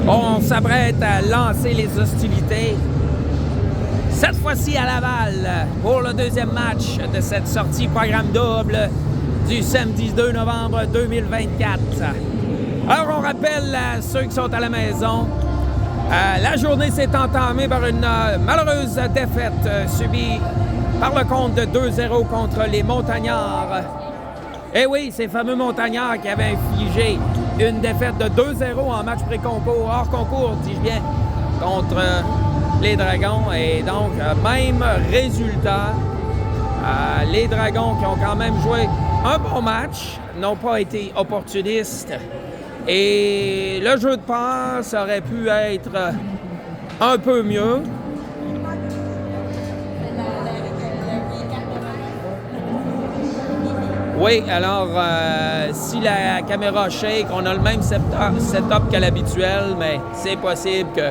On s'apprête à lancer les hostilités. Cette fois-ci à Laval pour le deuxième match de cette sortie programme double du samedi 2 novembre 2024. Alors on rappelle à ceux qui sont à la maison, la journée s'est entamée par une malheureuse défaite subie par le compte de 2-0 contre les Montagnards. Eh oui, ces fameux Montagnards qui avaient infligé une défaite de 2-0 en match pré-concours, hors concours, dis-je bien, contre les Dragons. Et donc, même résultat. Les Dragons qui ont quand même joué un bon match, n'ont pas été opportunistes. Et le jeu de passe aurait pu être un peu mieux. Oui, alors, si la caméra shake, on a le même setup qu'à l'habituel, mais c'est possible que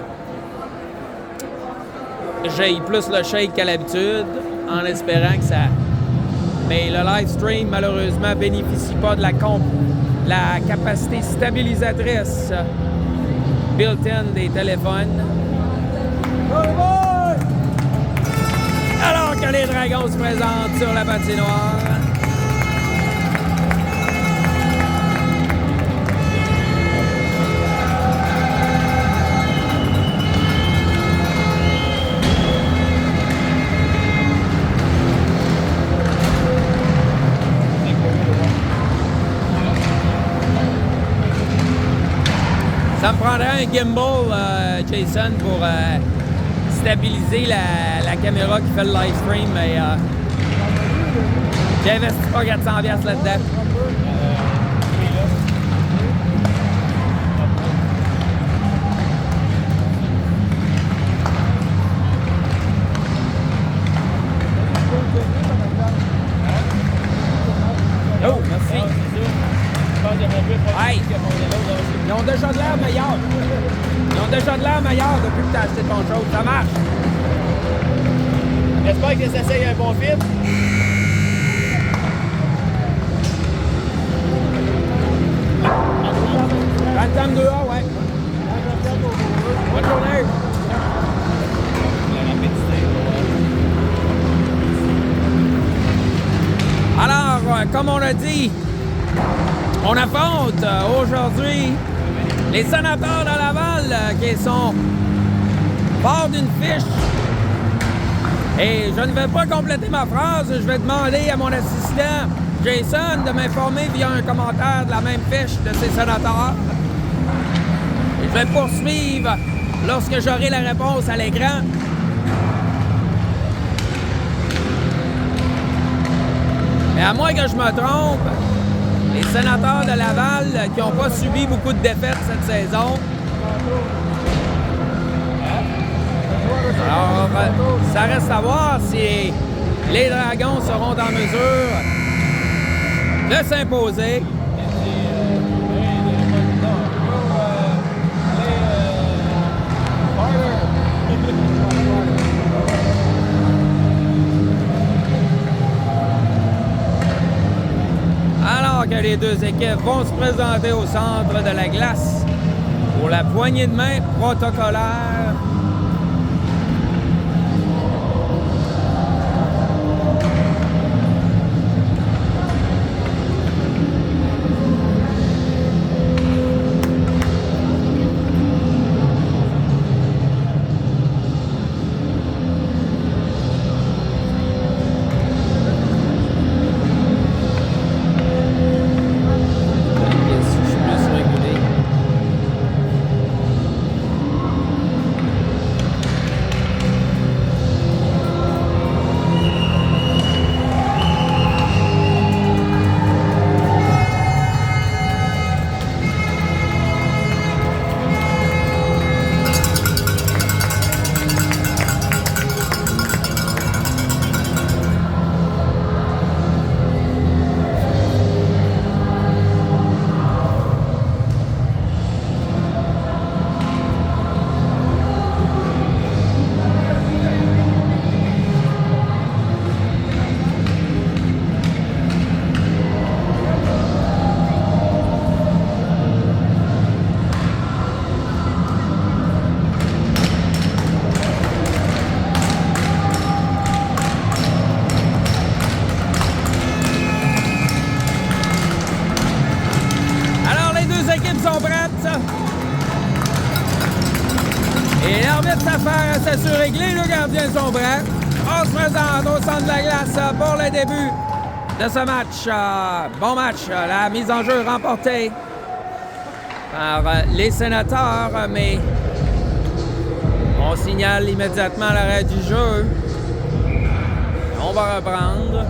j'aille plus le shake qu'à l'habitude, en espérant que ça... Mais le live stream, malheureusement, bénéficie pas de la capacité stabilisatrice built-in des téléphones. Alors que les Dragons se présentent sur la patinoire. Ça me prendrait un gimbal, Jason, pour stabiliser la caméra qui fait le live stream, mais j'ai investi pas 400$ là-dedans. Oh, merci. Hey, ils ont déjà de l'air meilleur. Ils ont déjà de l'air meilleur depuis que tu as acheté ton chose. Ça marche. J'espère que ça essaye un bon film. Phantom 2A, ouais. Bonne journée. Alors, comme on a dit, on affronte aujourd'hui les Sénateurs de Laval qui sont forts d'une fiche. Et je ne vais pas compléter ma phrase, je vais demander à mon assistant Jason de m'informer via un commentaire de la même fiche de ces Sénateurs. Et je vais poursuivre lorsque j'aurai la réponse à l'écran. Mais à moins que je me trompe, les Sénateurs de Laval qui n'ont pas subi beaucoup de défaites cette saison. Alors, ça reste à voir si les Dragons seront en mesure de s'imposer. Alors que les deux équipes vont se présenter au centre de la glace pour la poignée de main protocolaire. Et l'arbitre s'affaire à s'assurer que les deux gardiens sont prêts. On se présente au centre de la glace pour le début de ce match. Bon match. La mise en jeu remportée par les Sénateurs, mais on signale immédiatement l'arrêt du jeu. On va reprendre.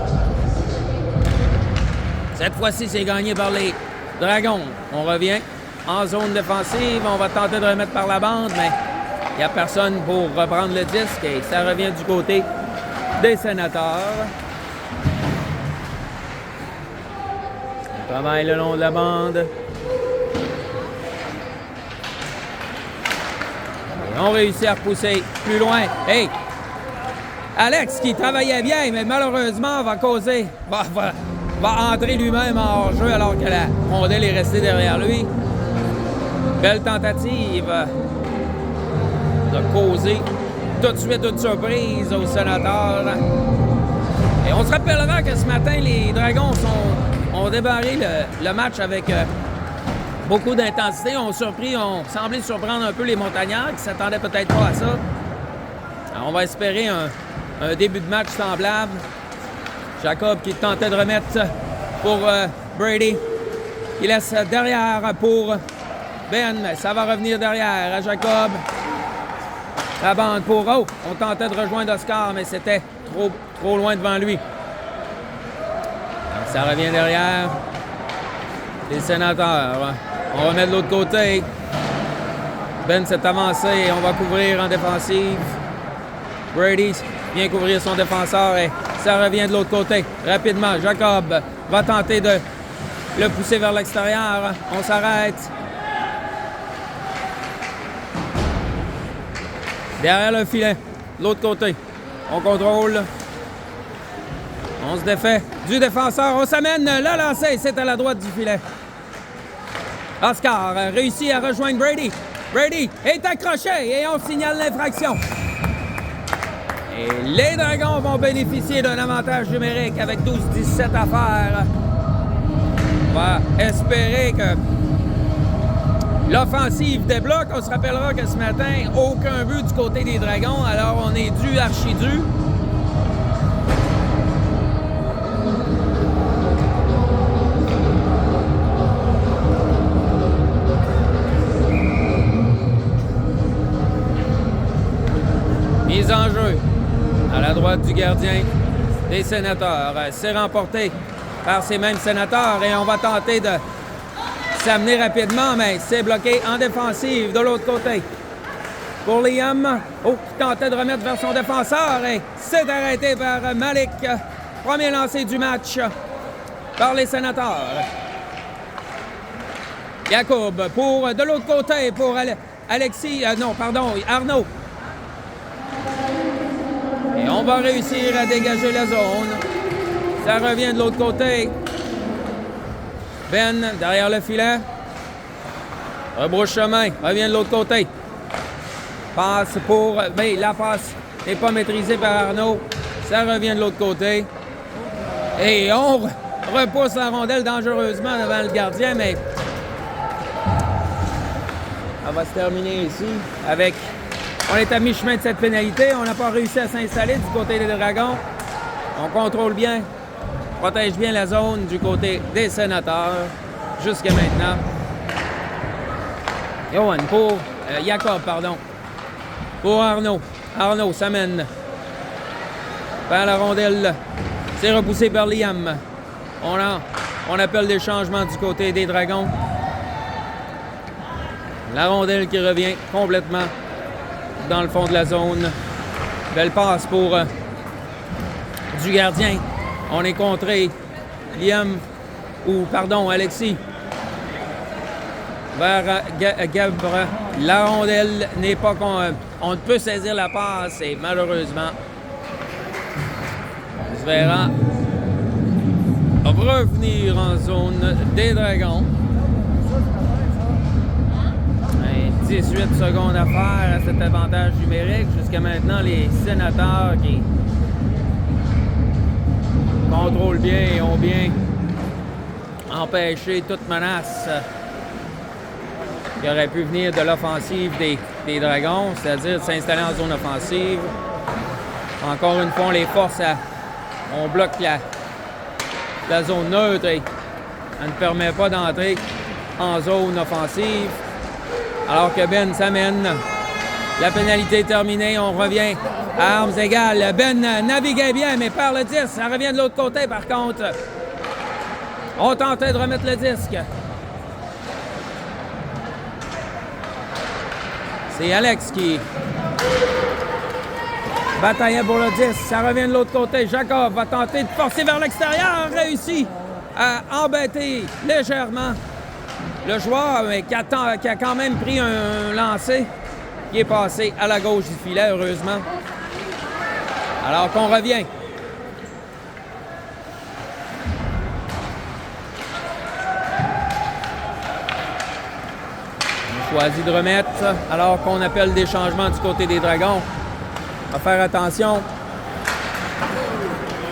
Cette fois-ci, c'est gagné par les Dragons. On revient en zone défensive. On va tenter de remettre par la bande, mais il n'y a personne pour reprendre le disque et ça revient du côté des Sénateurs. On travaille le long de la bande. Et on réussit à repousser plus loin. Hey! Alex qui travaillait bien, mais malheureusement va entrer lui-même en hors-jeu alors que la rondelle est restée derrière lui. Belle tentative de causer tout de suite une surprise aux Sénateurs. Et on se rappellera que ce matin, les Dragons ont débarré le match avec beaucoup d'intensité. On semblait surprendre un peu les Montagnards qui ne s'attendaient peut-être pas à ça. Alors, on va espérer un début de match semblable. Jacob qui tentait de remettre pour Brady. Il laisse derrière pour Ben. Ça va revenir derrière à Jacob. La bande pour... Oh! On tentait de rejoindre Oscar, mais c'était trop loin devant lui. Donc, ça revient derrière. Les Sénateurs. On remet de l'autre côté. Ben s'est avancé et on va couvrir en défensive. Brady vient couvrir son défenseur et ça revient de l'autre côté. Rapidement, Jacob va tenter de le pousser vers l'extérieur. On s'arrête. Derrière le filet, de l'autre côté. On contrôle. On se défait du défenseur. On s'amène le lancer. C'est à la droite du filet. Oscar réussit à rejoindre Brady. Brady est accroché et on signale l'infraction. Et les Dragons vont bénéficier d'un avantage numérique avec 12-17 à faire. On va espérer que l'offensive débloque. On se rappellera que ce matin, aucun but du côté des Dragons. Alors, on est dû, archi-dû. Mise en jeu à la droite du gardien des Sénateurs. C'est remporté par ces mêmes Sénateurs et on va tenter de s'amener rapidement, mais c'est bloqué en défensive de l'autre côté. Pour Liam, qui tentait de remettre vers son défenseur et c'est arrêté par Malik. Premier lancé du match par les Sénateurs. Jacob pour de l'autre côté pour Arnaud. Et on va réussir à dégager la zone. Ça revient de l'autre côté. Ben, derrière le filet. Rebrousse chemin. Revient de l'autre côté. Passe pour... Mais la passe n'est pas maîtrisée par Arnaud. Ça revient de l'autre côté. Et on repousse la rondelle dangereusement devant le gardien, mais... Ça va se terminer ici avec... On est à mi-chemin de cette pénalité. On n'a pas réussi à s'installer du côté des Dragons. On contrôle bien, protège bien la zone du côté des Sénateurs jusqu'à maintenant. Jacob, pour Arnaud. Arnaud s'amène vers la rondelle. C'est repoussé par Liam. On appelle des changements du côté des Dragons. La rondelle qui revient complètement dans le fond de la zone. Belle passe pour du gardien. On est contré. Alexis. Vers Gabre. La rondelle n'est pas... On ne peut saisir la passe et malheureusement, on se verra revenir en zone des Dragons. 18 secondes à faire à cet avantage numérique. Jusqu'à maintenant, les Sénateurs qui contrôlent bien et ont bien empêché toute menace qui aurait pu venir de l'offensive des Dragons, c'est-à-dire de s'installer en zone offensive. Encore une fois, on les force on bloque la zone neutre et elle ne permet pas d'entrer en zone offensive. Alors que Ben s'amène. La pénalité est terminée. On revient à armes égales. Ben naviguait bien, mais perd le disque. Ça revient de l'autre côté, par contre. On tentait de remettre le disque. C'est Alex qui bataillait pour le 10. Ça revient de l'autre côté. Jacob va tenter de forcer vers l'extérieur. Réussit à embêter légèrement le joueur, mais qui a quand même pris un lancer qui est passé à la gauche du filet, heureusement. Alors qu'on revient. On choisit de remettre alors qu'on appelle des changements du côté des Dragons. On va faire attention.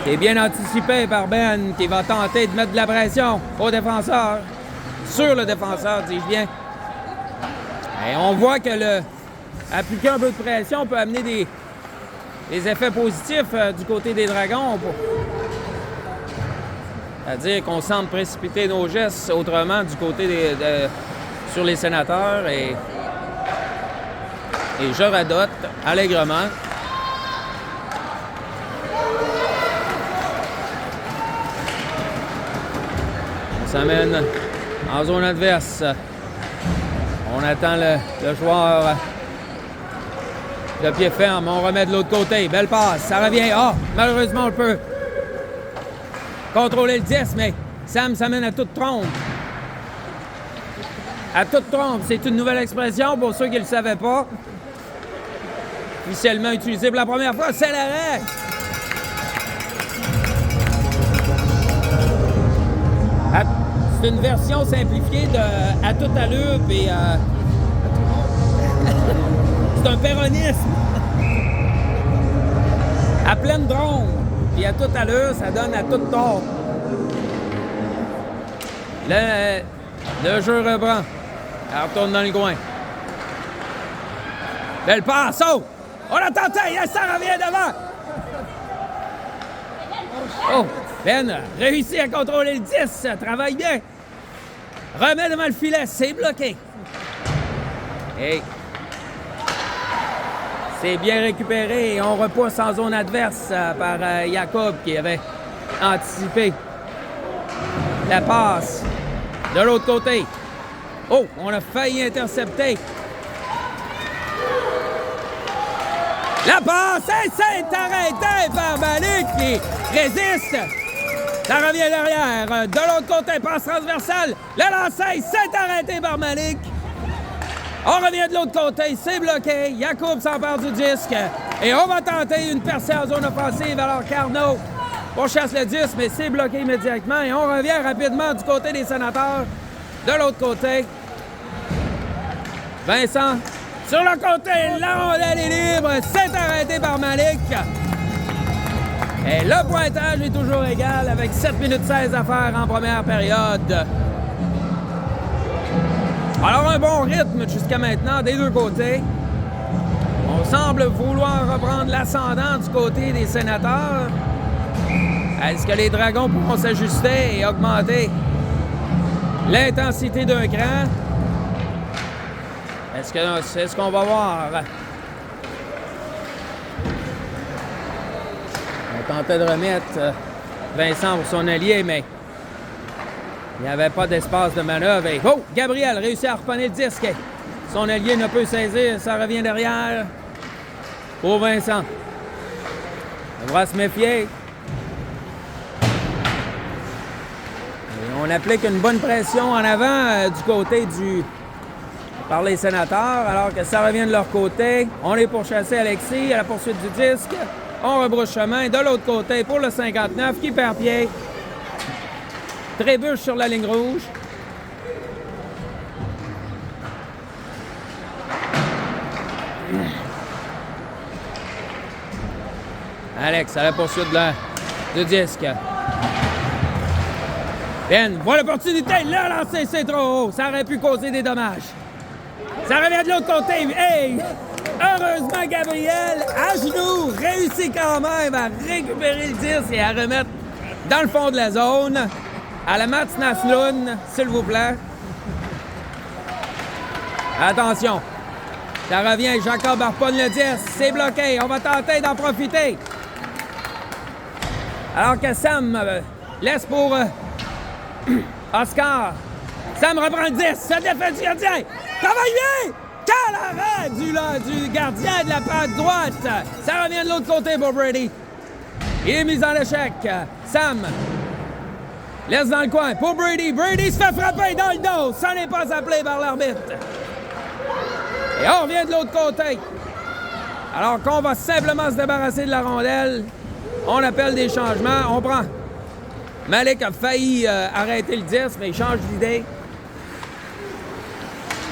C'est bien anticipé par Ben qui va tenter de mettre de la pression au défenseur. Sur le défenseur, dis-je bien. Et on voit que appliquer un peu de pression peut amener des effets positifs du côté des Dragons. C'est-à-dire qu'on semble précipiter nos gestes autrement du côté sur les Sénateurs. Et je radote allègrement. On s'amène en zone adverse. On attend le joueur de pied ferme. On remet de l'autre côté. Belle passe. Ça revient. Ah, malheureusement, on peut contrôler le 10, mais Sam s'amène à toute trompe. À toute trompe, c'est une nouvelle expression pour ceux qui ne le savaient pas. Officiellement utilisé pour la première fois, c'est l'arrêt. C'est une version simplifiée de à toute allure, puis c'est un péronisme. À pleine drôme, puis à toute allure, ça donne à toute tort. Le jeu reprend. Elle retourne dans le coin. Belle passe! Oh! On a tenté! Yes, ça revient devant! Oh! Ben réussit à contrôler le 10. Ça travaille bien. Remet devant le filet. C'est bloqué. Et c'est bien récupéré. Et on repousse en zone adverse par Jacob qui avait anticipé la passe de l'autre côté. Oh, on a failli intercepter. La passe, c'est arrêté par Malik qui résiste. Ça revient derrière. De l'autre côté, passe transversale. Le lancer, c'est arrêté par Malik. On revient de l'autre côté, c'est bloqué. Jacob s'empare du disque. Et on va tenter une percée en zone offensive. Alors Carnot, on chasse le disque, mais c'est bloqué immédiatement. Et on revient rapidement du côté des Sénateurs. De l'autre côté, Vincent, sur le côté, la rondelle est libre. C'est arrêté par Malik. Et le pointage est toujours égal avec 7 minutes 16 à faire en première période. Alors, un bon rythme jusqu'à maintenant des deux côtés. On semble vouloir reprendre l'ascendant du côté des Sénateurs. Est-ce que les Dragons pourront s'ajuster et augmenter l'intensité d'un cran? Est-ce que c'est ce qu'on va voir? On tentait de remettre Vincent pour son allié, mais il n'y avait pas d'espace de manœuvre. Et, oh! Gabriel réussit à reprendre le disque. Son allié ne peut saisir. Ça revient derrière pour Vincent. On devra se méfier. Et on applique une bonne pression en avant du côté par les Sénateurs, alors que ça revient de leur côté. On est pourchassé Alexis à la poursuite du disque. On rebrousse chemin de l'autre côté pour le 59 qui perd pied. Trébuche sur la ligne rouge. Alex à la poursuite du disque. Ben voit l'opportunité. Le lancer, c'est trop haut. Ça aurait pu causer des dommages. Ça revient de l'autre côté. Hey! Heureusement, Gabriel, à genoux, réussit quand même à récupérer le 10 et à remettre dans le fond de la zone. À la Mats Naslund, s'il vous plaît. Attention. Ça revient. Jacob harponne le 10. C'est bloqué. On va tenter d'en profiter. Alors que Sam laisse pour Oscar. Sam reprend le 10. Se défait du gardien. Travaille bien! Quel arrêt du gardien de la patte droite! Ça revient de l'autre côté pour Brady. Il est mis en échec. Sam laisse dans le coin pour Brady. Brady se fait frapper dans le dos. Ça n'est pas appelé par l'arbitre. Et on revient de l'autre côté. Alors qu'on va simplement se débarrasser de la rondelle. On appelle des changements. On prend. Malik a failli arrêter le 10, mais il change d'idée.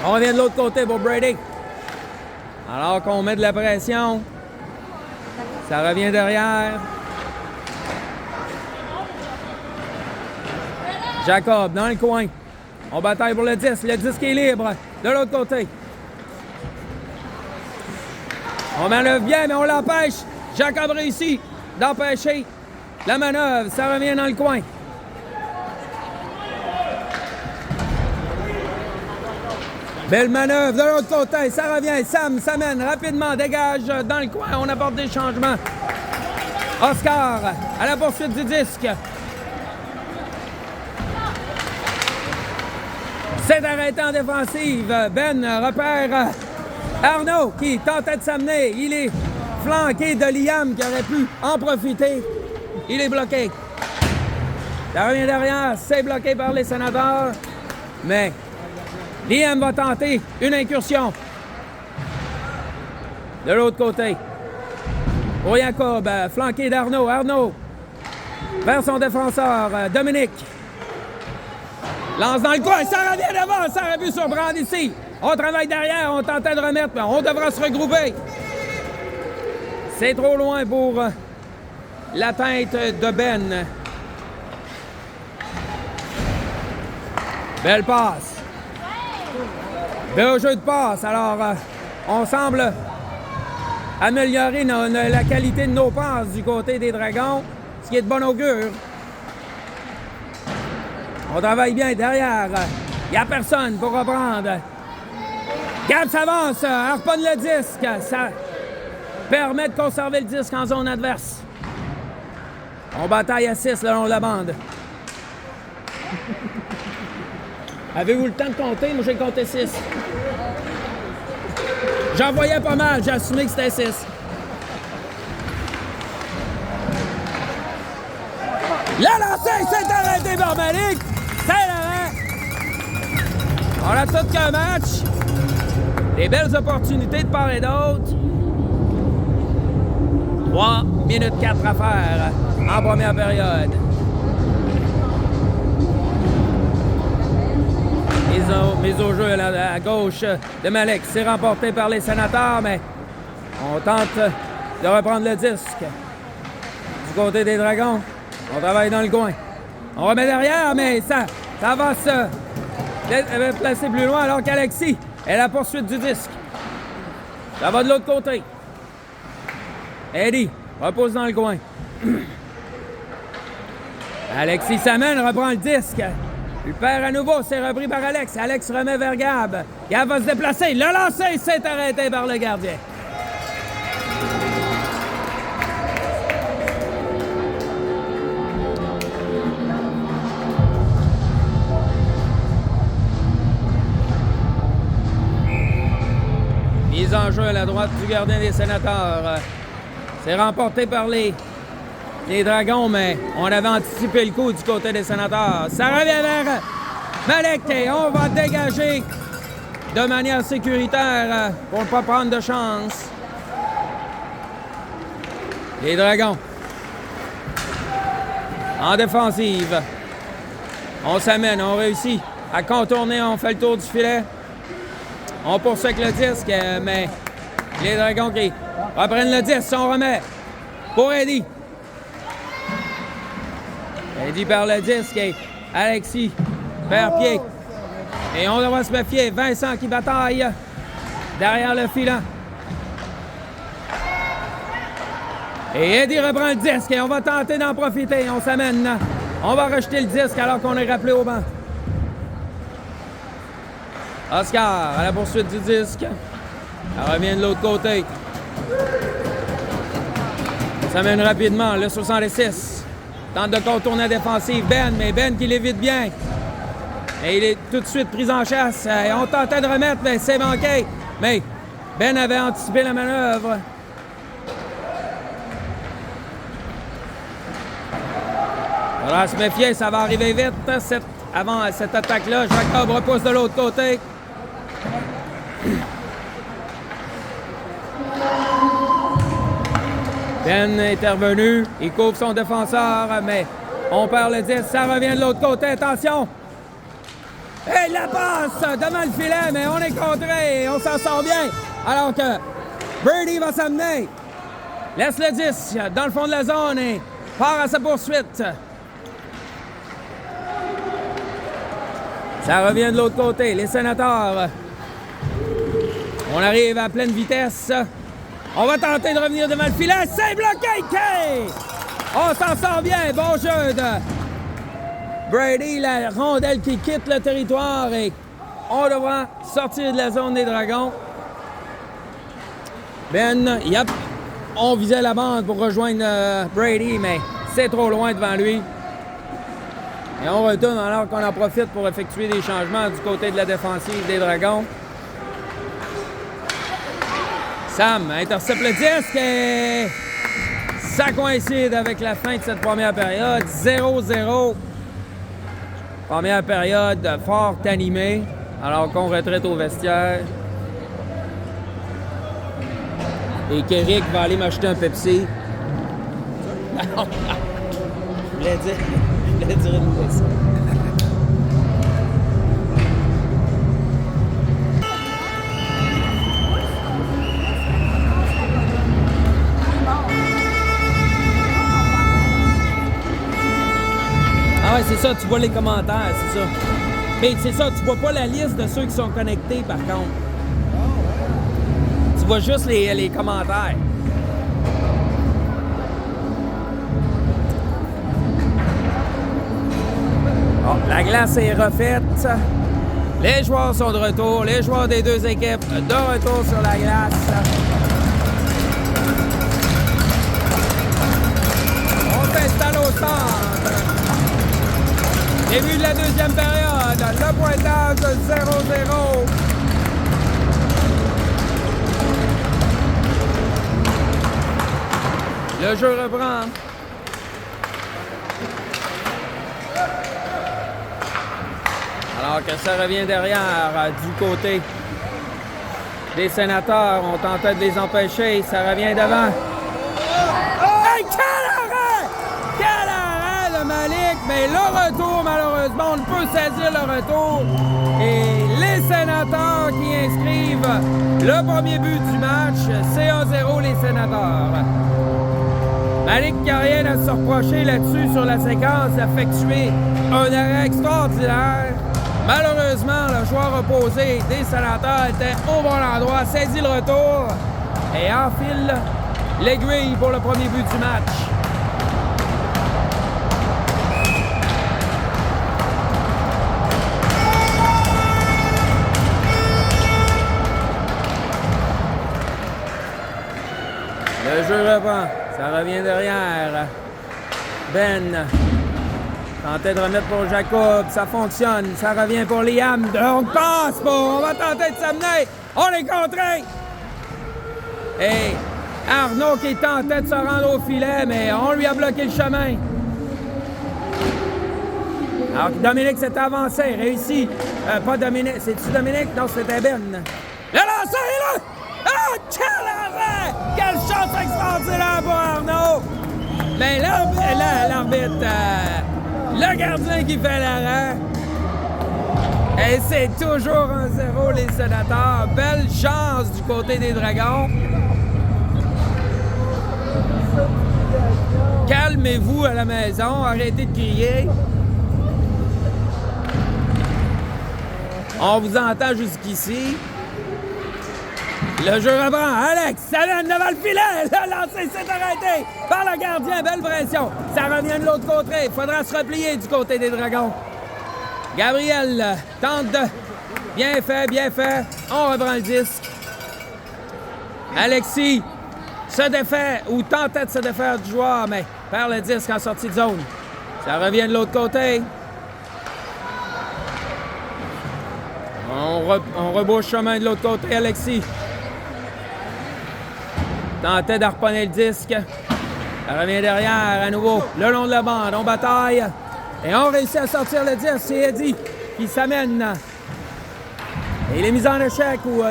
On revient de l'autre côté pour Brady. Alors qu'on met de la pression. Ça revient derrière. Jacob dans le coin. On bataille pour le 10. Le 10 qui est libre de l'autre côté. On manœuvre bien, mais on l'empêche. Jacob réussit d'empêcher la manœuvre. Ça revient dans le coin. Belle manœuvre de l'autre côté. Ça revient. Sam s'amène rapidement. Dégage dans le coin. On apporte des changements. Oscar à la poursuite du disque. C'est arrêté en défensive. Ben repère Arnaud qui tentait de s'amener. Il est flanqué de Liam qui aurait pu en profiter. Il est bloqué. Ça revient derrière. C'est bloqué par les sénateurs. Mais Liam va tenter une incursion. De l'autre côté. Pour Jacob, flanqué d'Arnaud. Arnaud vers son défenseur, Dominique. Lance dans le coin, ça revient devant, ça aurait pu surprendre ici. On travaille derrière, on tentait de remettre, mais on devra se regrouper. C'est trop loin pour l'atteinte de Ben. Belle passe. Beau jeu de passe. Alors, on semble améliorer la qualité de nos passes du côté des Dragons, ce qui est de bon augure. On travaille bien derrière. Il n'y a personne pour reprendre. Gab s'avance, harponne le disque. Ça permet de conserver le disque en zone adverse. On bataille à 6 le long de la bande. Avez-vous le temps de compter? Moi, j'ai compté 6. J'en voyais pas mal. J'ai assumé que c'était 6. La lancée s'est arrêtée par Malik. C'est l'arrêt. On a tout qu'un match. Des belles opportunités de part et d'autre. 3 minutes 4 à faire en première période. Mise au jeu à gauche de Malik. C'est remporté par les sénateurs, mais on tente de reprendre le disque. Du côté des Dragons, on travaille dans le coin. On remet derrière, mais ça va se placer plus loin alors qu'Alexis est la poursuite du disque. Ça va de l'autre côté. Eddie repose dans le coin. Alexis s'amène, reprend le disque. Il perd à nouveau, c'est repris par Alex. Alex remet vers Gab. Gab va se déplacer. Le lancer s'est arrêté par le gardien. Mise en jeu à la droite du gardien des sénateurs. C'est remporté par les Dragons, mais on avait anticipé le coup du côté des sénateurs. Ça revient vers Malik et on va dégager de manière sécuritaire pour ne pas prendre de chance. Les Dragons en défensive. On s'amène, on réussit à contourner, on fait le tour du filet. On poursuit avec le disque, mais les Dragons qui reprennent le disque, on remet pour Eddie. Eddie perd le disque et Alexis perd pied. Et on devra se méfier. Vincent qui bataille derrière le filant. Et Eddie reprend le disque et on va tenter d'en profiter. On s'amène. On va rejeter le disque alors qu'on est rappelé au banc. Oscar à la poursuite du disque. Ça revient de l'autre côté. Ça mène rapidement, le 66. Tente de contourner la défensive. Mais Ben qui l'évite bien. Et il est tout de suite pris en chasse. Et on tentait de remettre, mais c'est manqué. Mais Ben avait anticipé la manœuvre. On va se méfier, ça va arriver vite. Avant cette attaque-là, Jacob repousse de l'autre côté. Ben est intervenu, il couvre son défenseur, mais on perd le 10, ça revient de l'autre côté, attention! Et la passe devant le filet, mais on est contré, on s'en sort bien, alors que Brady va s'amener, laisse le 10 dans le fond de la zone et part à sa poursuite. Ça revient de l'autre côté, les Sénateurs. On arrive à pleine vitesse. On va tenter de revenir devant le filet. C'est bloqué, Kay! On s'en sort bien. Bon jeu de Brady. La rondelle qui quitte le territoire et on devra sortir de la zone des Dragons. Ben, yep, on visait la bande pour rejoindre Brady, mais c'est trop loin devant lui. Et on retourne alors qu'on en profite pour effectuer des changements du côté de la défensive des Dragons. Sam intercepte le disque et ça coïncide avec la fin de cette première période. 0-0. Première période fort animée alors qu'on retraite au vestiaire. Et qu'Éric va aller m'acheter un Pepsi. Je voulais dire une Pepsi. Ah ouais, c'est ça, tu vois les commentaires, c'est ça. Mais c'est ça, tu vois pas la liste de ceux qui sont connectés, par contre. Tu vois juste les commentaires. Bon, la glace est refaite. Les joueurs sont de retour. Les joueurs des deux équipes de retour sur la glace. On s'installe au centre. Début de la deuxième période. Le pointage 0-0. Le jeu reprend. Alors que ça revient derrière du côté des Sénateurs. On tentait de les empêcher. Ça revient devant. Hey, quel arrêt! Quel arrêt de Malik! Mais le retour, malheureusement, on ne peut saisir le retour. Et les Sénateurs qui inscrivent le premier but du match. C'est 1-0 les Sénateurs. Malik qui n'a rien à se reprocher là-dessus sur la séquence, effectué un arrêt extraordinaire. Malheureusement, le joueur opposé des Sénateurs était au bon endroit, saisit le retour et enfile l'aiguille pour le premier but du match. Le jeu reprend. Ça revient derrière. Ben tentait de remettre pour Jacob. Ça fonctionne. Ça revient pour Liam. On passe pas. On va tenter de s'amener. On est contré. Et Arnaud qui tentait de se rendre au filet, mais on lui a bloqué le chemin. Alors que Dominique s'est avancé. Réussi. Pas Dominique. C'est-tu Dominique? Non, c'était Ben. Le lancer est là! Ah, quel arrêt! Quelle chance extraordinaire pour Arnaud! Mais l'arbitre, le gardien qui fait l'arrêt. Et c'est toujours 1-0 les Sénateurs. Belle chance du côté des Dragons. Calmez-vous à la maison, arrêtez de crier. On vous entend jusqu'ici. Le jeu reprend. Alex, ça mène devant le filet. Le lancer s'est arrêté par le gardien. Belle pression. Ça revient de l'autre côté. Il faudra se replier du côté des Dragons. Gabriel tente de... Bien fait, bien fait. On reprend le disque. Alexis se défait ou tentait de se défaire du joueur, mais perd le disque en sortie de zone. Ça revient de l'autre côté. On rebouche chemin de l'autre côté, Alexis. Tentait d'harponner le disque. Ça revient derrière à nouveau, le long de la bande. On bataille. Et on réussit à sortir le disque. C'est Eddie qui s'amène. Et il est mis en échec ou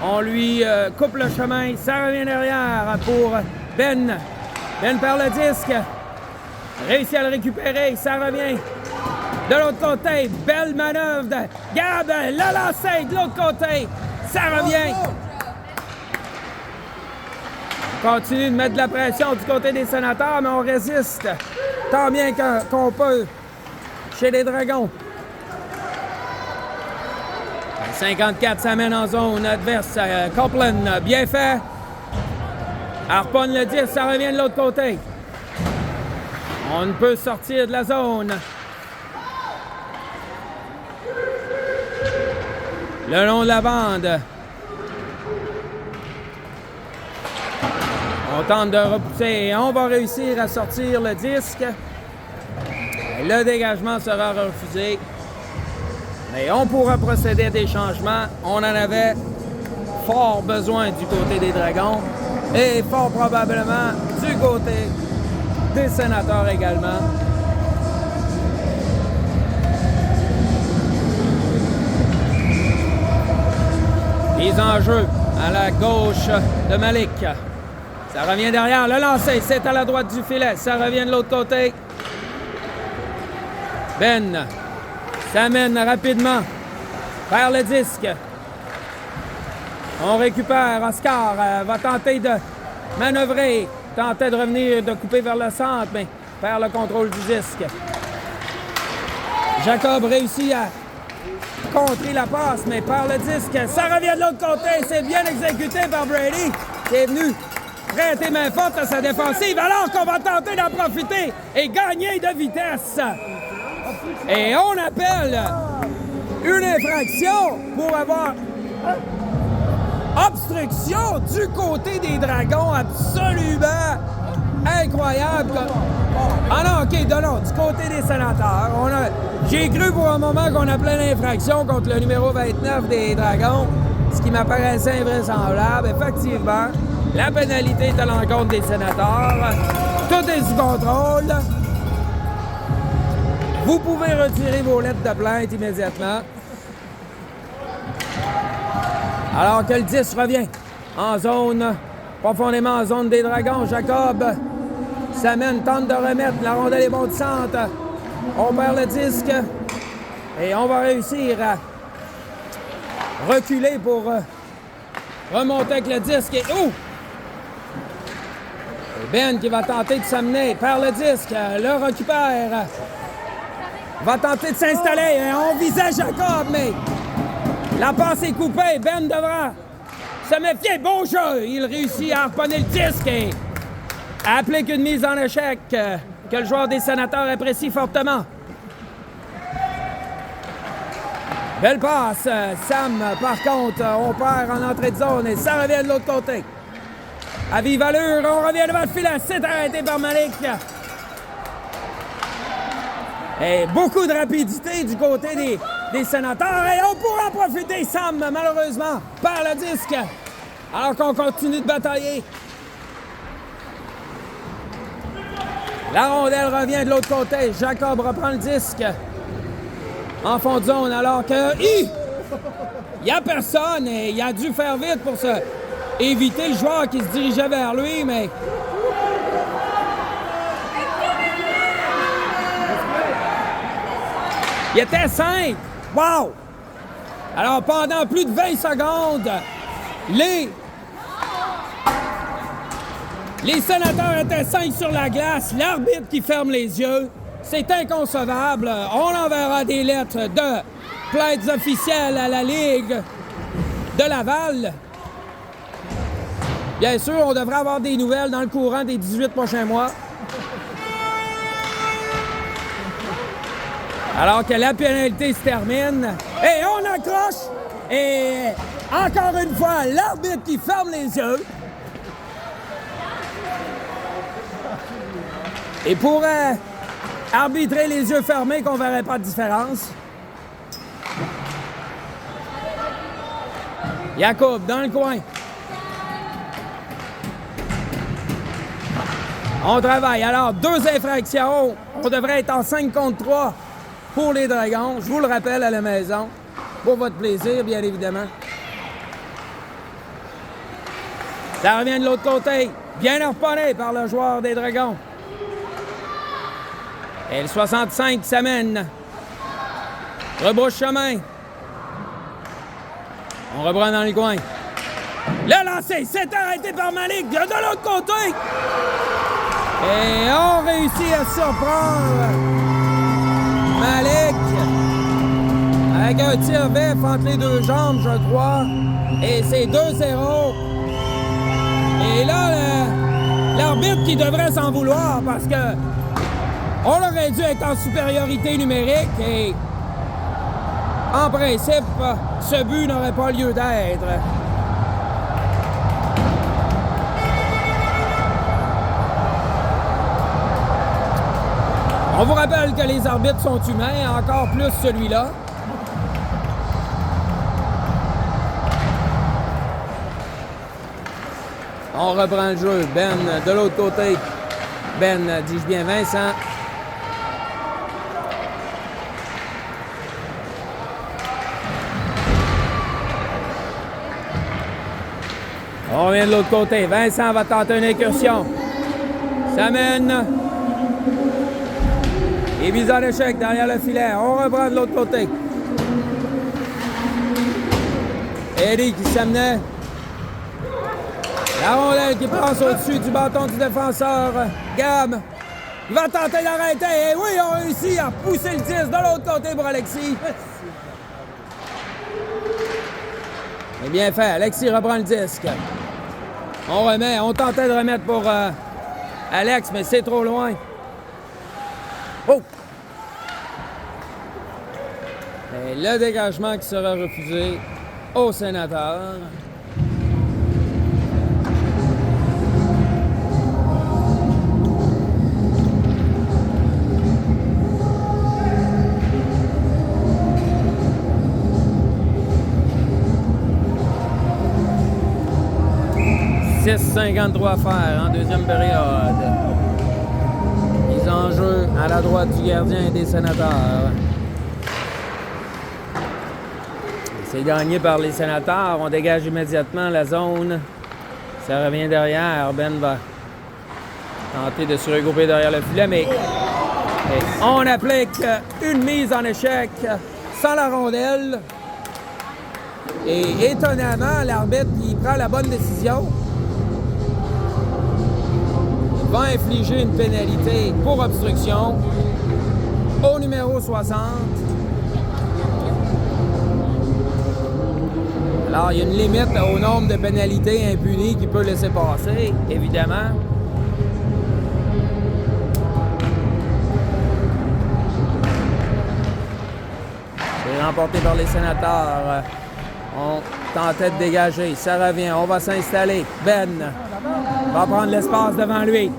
on lui coupe le chemin. Ça revient derrière pour Ben. Ben perd le disque. Réussit à le récupérer. Ça revient de l'autre côté. Belle manœuvre de Gab. Le lancer de l'autre côté. Ça revient. On continue de mettre de la pression du côté des Sénateurs, mais on résiste tant bien qu'on peut chez les Dragons. 54 s'amène en zone adverse. Copeland, bien fait. Harponne le 10, ça revient de l'autre côté. On ne peut sortir de la zone. Le long de la bande. On tente de repousser et on va réussir à sortir le disque. Le dégagement sera refusé. Mais on pourra procéder à des changements. On en avait fort besoin du côté des Dragons et fort probablement du côté des Sénateurs également. Mise en jeu à la gauche de Malik. Ça revient derrière. Le lancer, c'est à la droite du filet. Ça revient de l'autre côté. Ben s'amène rapidement vers le disque. On récupère. Oscar va tenter de manœuvrer. Tentait de revenir, de couper vers le centre, mais perd le contrôle du disque. Jacob réussit à contrer la passe, mais perd le disque. Ça revient de l'autre côté. C'est bien exécuté par Brady, qui est venu prêter main forte à sa défensive, alors qu'on va tenter d'en profiter et gagner de vitesse. Et on appelle une infraction pour avoir obstruction du côté des Dragons, absolument incroyable. Ah non, OK, non, du côté des Sénateurs. J'ai cru pour un moment qu'on appelait l'infraction contre le numéro 29 des Dragons, ce qui m'apparaissait invraisemblable. Effectivement, la pénalité est à l'encontre des Sénateurs. Tout est sous contrôle. Vous pouvez retirer vos lettres de plainte immédiatement. Alors que le 10 revient en zone, profondément en zone des Dragons. Jacob s'amène, tente de remettre. La rondelle est bondissante. On perd le disque. Et on va réussir à reculer pour remonter avec le disque. Et Ben qui va tenter de s'amener, perd le disque, le récupère. Va tenter de s'installer. On visait Jacob, mais la passe est coupée. Ben devra se méfier. Bon jeu. Il réussit à harponner le disque et applique une mise en échec que le joueur des Sénateurs apprécie fortement. Belle passe. Sam, par contre, on perd en entrée de zone et ça revient de l'autre côté. À vive allure, on revient devant le filet. C'est arrêté par Malik. Et beaucoup de rapidité du côté des Sénateurs. Et on pourra en profiter. Sam, malheureusement, perd le disque. Alors qu'on continue de batailler. La rondelle revient de l'autre côté. Jacob reprend le disque. En fond de zone, alors que... Il n'y a personne et il a dû faire vite pour éviter le joueur qui se dirigeait vers lui, mais... Il était 5. Wow! Alors, pendant plus de 20 secondes, les Sénateurs étaient 5 sur la glace. L'arbitre qui ferme les yeux. C'est inconcevable. On enverra des lettres de plaintes officielles à la Ligue de Laval. Bien sûr, on devrait avoir des nouvelles dans le courant des 18 prochains mois. Alors que la pénalité se termine. Et on accroche. Et encore une fois, l'arbitre qui ferme les yeux. Et pourrait arbitrer les yeux fermés qu'on ne verrait pas de différence. Jacob dans le coin. On travaille. Alors, 2 infractions. On devrait être en 5 contre 3 pour les Dragons. Je vous le rappelle à la maison. Pour votre plaisir, bien évidemment. Ça revient de l'autre côté. Bien harponné par le joueur des Dragons. Et le 65 s'amène. Rebrousse chemin. On reprend dans le coin. Le lancer, c'est arrêté par Malik de l'autre côté. Et on réussit à surprendre Malik avec un tir vif entre les 2 jambes, je crois. Et c'est 2-0. Et là, l'arbitre qui devrait s'en vouloir parce que on aurait dû être en supériorité numérique et en principe, ce but n'aurait pas lieu d'être. On vous rappelle que les arbitres sont humains, encore plus celui-là. On reprend le jeu. Ben de l'autre côté. Ben, dis-je bien, Vincent. On revient de l'autre côté. Vincent va tenter une incursion. Ça mène. Et mise en échec derrière le filet. On reprend de l'autre côté. Eddie qui s'amenait. La rondelle qui passe au-dessus du bâton du défenseur. Gab. Il va tenter d'arrêter. Et oui, on réussit à pousser le 10 de l'autre côté pour Alexis. C'est bien fait. Alexis reprend le disque. On remet. On tentait de remettre pour Alex, mais c'est trop loin. Oh! Et le dégagement qui sera refusé au sénateur. « 6,53 à faire en deuxième période. » Mise en jeu à la droite du gardien et des sénateurs. C'est gagné par les sénateurs. On dégage immédiatement la zone. Ça revient derrière. Ben va tenter de se regrouper derrière le filet, mais on applique une mise en échec sans la rondelle. Et étonnamment, l'arbitre qui prend la bonne décision va infliger une pénalité pour obstruction au numéro 60. Alors, il y a une limite au nombre de pénalités impunies qu'il peut laisser passer, évidemment. C'est remporté par les sénateurs. On tentait de dégager. Ça revient. On va s'installer. Ben va prendre l'espace devant lui.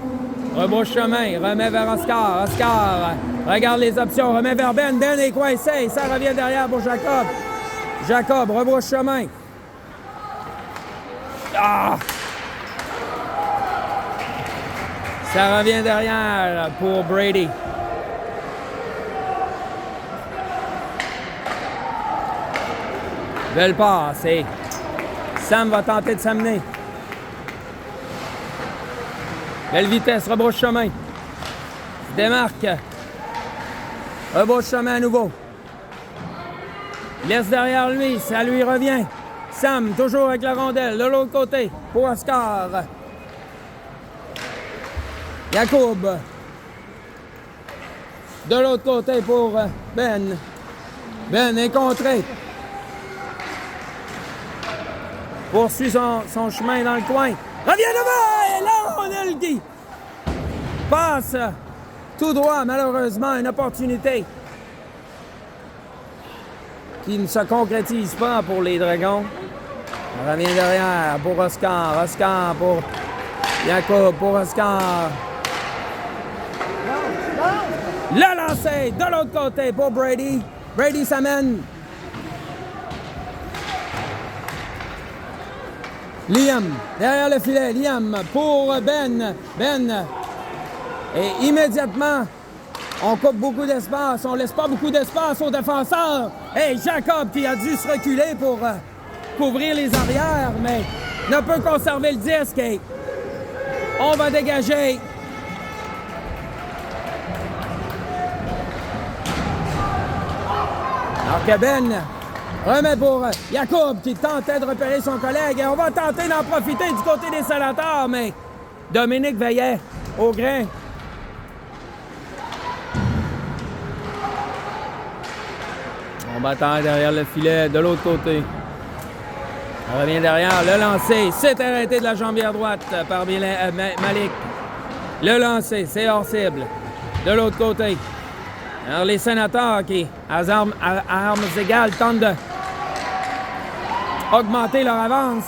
Rebrousse chemin. Remet vers Oscar. Oscar regarde les options. Remet vers Ben. Ben est coincé. Ça revient derrière pour Jacob. Jacob rebrousse chemin. Ah! Ça revient derrière pour Brady. Belle passe. Et Sam va tenter de s'amener. Belle vitesse, rebrousse chemin. Démarque. Rebrousse chemin à nouveau. Laisse derrière lui, ça lui revient. Sam, toujours avec la rondelle, de l'autre côté, pour Oscar. Jacob. De l'autre côté pour Ben. Ben est contré. Poursuit son chemin dans le coin. Revient devant! Et là, on a le qui passe tout droit, malheureusement, une opportunité qui ne se concrétise pas pour les Dragons. On revient derrière pour Oscar. Oscar pour Jacob, pour Oscar. Le lancer de l'autre côté pour Brady. Brady s'amène. Liam, derrière le filet. Liam pour Ben. Ben. Et immédiatement, on coupe beaucoup d'espace. On laisse pas beaucoup d'espace aux défenseurs. Et Jacob qui a dû se reculer pour couvrir les arrières, mais ne peut conserver le disque. Et on va dégager. Alors que Ben remet pour Jacob qui tentait de repérer son collègue. Et on va tenter d'en profiter du côté des Sénateurs, mais Dominique veillait au grain. On bataille derrière le filet de l'autre côté. On revient derrière. Le lancer, c'est arrêté de la jambière droite par Malik. Le lancer, c'est hors cible. De l'autre côté. Alors les Sénateurs qui, à armes égales, tentent d'augmenter leur avance.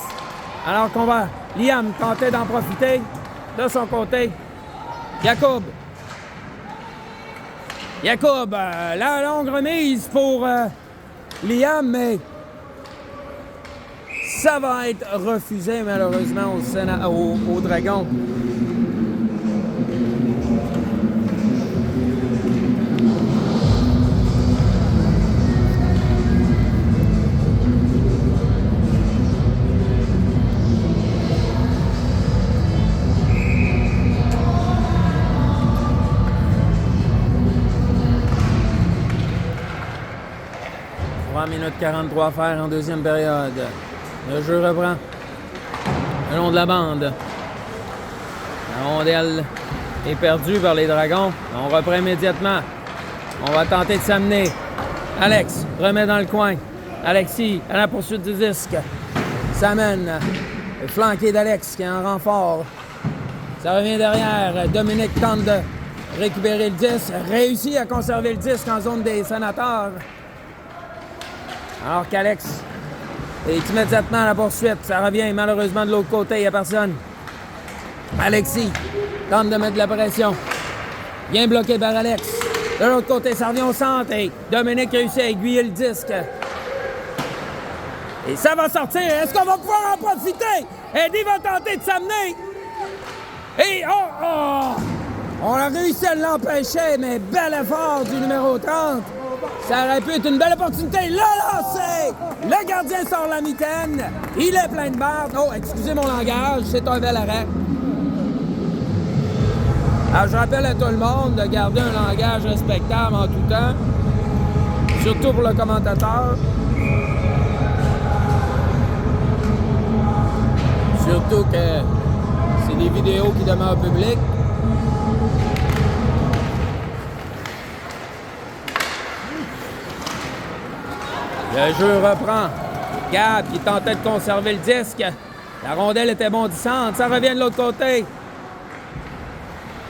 Alors qu'on va, Liam tenter d'en profiter. De son côté, Jacob. Jacob, la longue remise pour Liam, mais ça va être refusé malheureusement au Dragon. Minute 43 à faire en deuxième période. Le jeu reprend le long de la bande. La rondelle est perdue par les Dragons. On reprend immédiatement. On va tenter de s'amener. Alex remet dans le coin. Alexis à la poursuite du disque. S'amène. Le flanqué d'Alex qui est en renfort. Ça revient derrière. Dominique tente de récupérer le disque. Réussit à conserver le disque en zone des Sénateurs. Alors qu'Alex est immédiatement à la poursuite. Ça revient malheureusement de l'autre côté. Il n'y a personne. Alexis tente de mettre de la pression. Bien bloqué par Alex. De l'autre côté, ça revient au centre. Et Dominique réussit à aiguiller le disque. Et ça va sortir. Est-ce qu'on va pouvoir en profiter? Eddie va tenter de s'amener. Et on a réussi à l'empêcher, mais bel effort du numéro 30. Ça aurait pu être une belle opportunité. Le lancer! Le gardien sort la mitaine. Il est plein de barres. Oh, excusez mon langage, c'est un bel arrêt. Alors, je rappelle à tout le monde de garder un langage respectable en tout temps. Surtout pour le commentateur. Surtout que c'est des vidéos qui demeurent publiques. Le jeu reprend. Gab qui tentait de conserver le disque. La rondelle était bondissante. Ça revient de l'autre côté.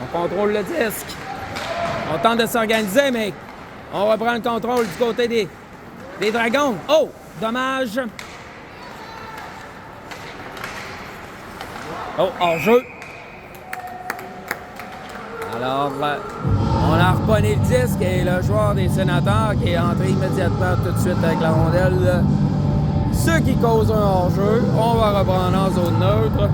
On contrôle le disque. On tente de s'organiser, mais on reprend le contrôle du côté des Dragons. Oh! Dommage. Oh, hors-jeu. Alors, on a reponné le disque et le joueur des Sénateurs qui est entré immédiatement tout de suite avec la rondelle. Ce qui cause un hors-jeu. On va reprendre en zone neutre.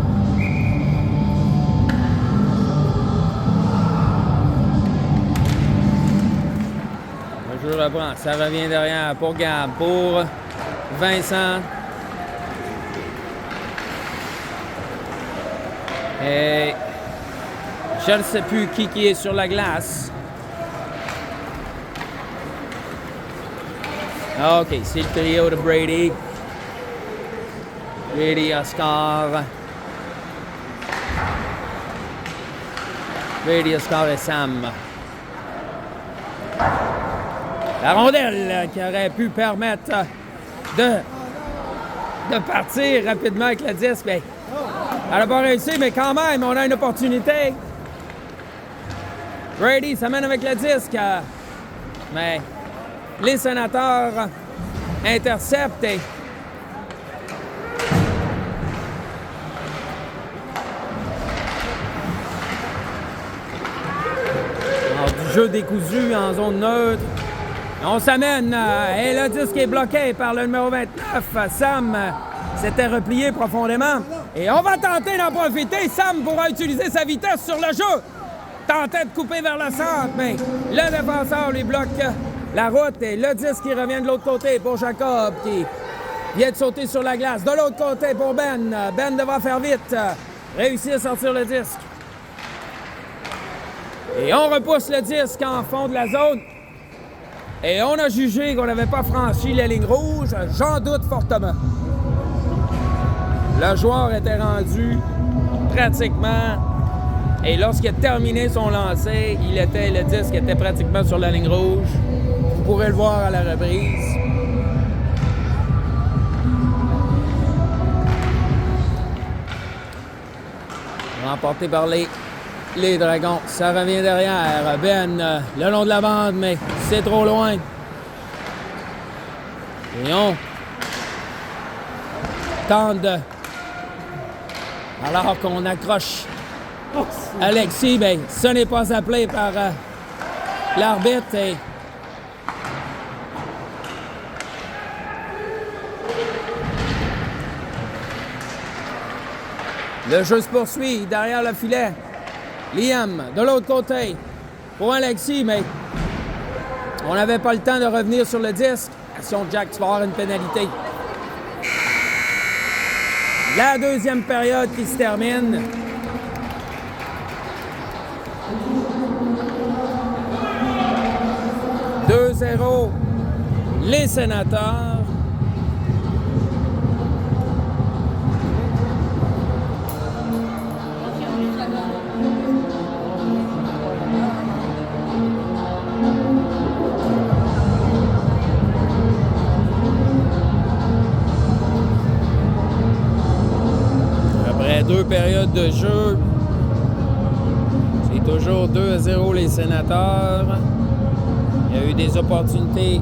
Le jeu reprend. Ça revient derrière pour Gab, pour Vincent. Et je ne sais plus qui est sur la glace. OK, c'est le trio de Brady. Brady, Oscar. Brady, Oscar et Sam. La rondelle qui aurait pu permettre de partir rapidement avec le disque. Mais elle n'a pas réussi, mais quand même, on a une opportunité. Brady s'amène avec le disque. Mais les Sénateurs interceptent et du jeu décousu en zone neutre. On s'amène et le disque est bloqué par le numéro 29. Sam s'était replié profondément. Et on va tenter d'en profiter. Sam pourra utiliser sa vitesse sur le jeu. Tentait de couper vers le centre, mais le défenseur lui bloque la route. Et le disque qui revient de l'autre côté pour Jacob qui vient de sauter sur la glace. De l'autre côté pour Ben. Ben devra faire vite. Réussir à sortir le disque. Et on repousse le disque en fond de la zone. Et on a jugé qu'on n'avait pas franchi la ligne rouge. J'en doute fortement. Le joueur était rendu pratiquement... Et lorsqu'il a terminé son lancer, le disque était pratiquement sur la ligne rouge. Vous pourrez le voir à la reprise. Remporté par les Dragons. Ça revient derrière. Ben, le long de la bande, mais c'est trop loin. Et on tente de... Alors qu'on accroche Alexis, bien, ce n'est pas appelé par l'arbitre. Et... le jeu se poursuit derrière le filet. Liam, de l'autre côté, pour Alexis, mais on n'avait pas le temps de revenir sur le disque. Attention, Jack, tu vas avoir une pénalité. La deuxième période qui se termine. « 2-0, les Sénateurs. » Après 2 périodes de jeu, c'est toujours 2-0 les Sénateurs. Il y a eu des opportunités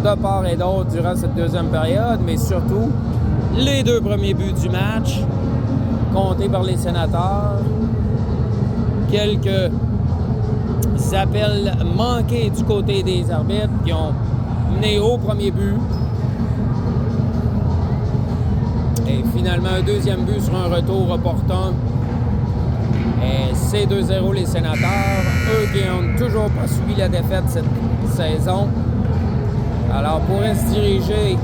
de part et d'autre durant cette deuxième période, mais surtout, les 2 premiers buts du match, comptés par les Sénateurs. Quelques appels manqués du côté des arbitres qui ont mené au premier but. Et finalement, un deuxième but sur un retour opportun. Et c'est 2-0 les Sénateurs. Eux qui n'ont toujours pas subi la défaite cette saison. Alors, pourraient se diriger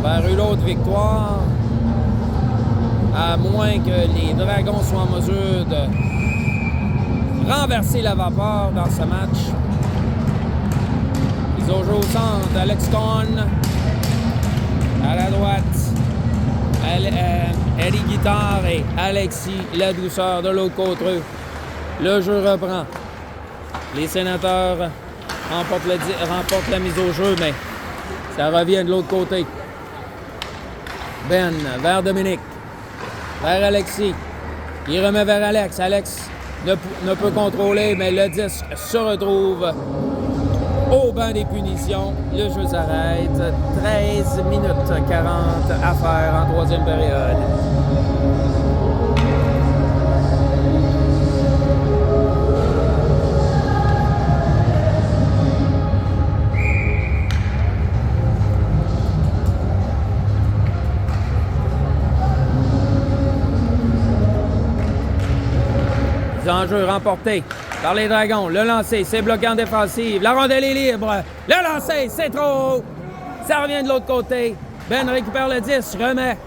vers une autre victoire, à moins que les Dragons soient en mesure de renverser la vapeur dans ce match. Ils ont joué au centre. Alex Cohn à la droite. Eddie Guitare et Alexis La Douceur de l'autre côté. Le jeu reprend. Les Sénateurs remportent la mise au jeu, mais ça revient de l'autre côté. Ben vers Dominique, vers Alexis. Il remet vers Alex. Alex ne peut contrôler, mais le disque se retrouve au banc des punitions. Le jeu s'arrête. 13 minutes 40 à faire en troisième période. Enjeu remporté par les Dragons. Le lancer, c'est bloqué en défensive. La rondelle est libre. Le lancer, c'est trop haut. Ça revient de l'autre côté. Ben récupère le 10, remet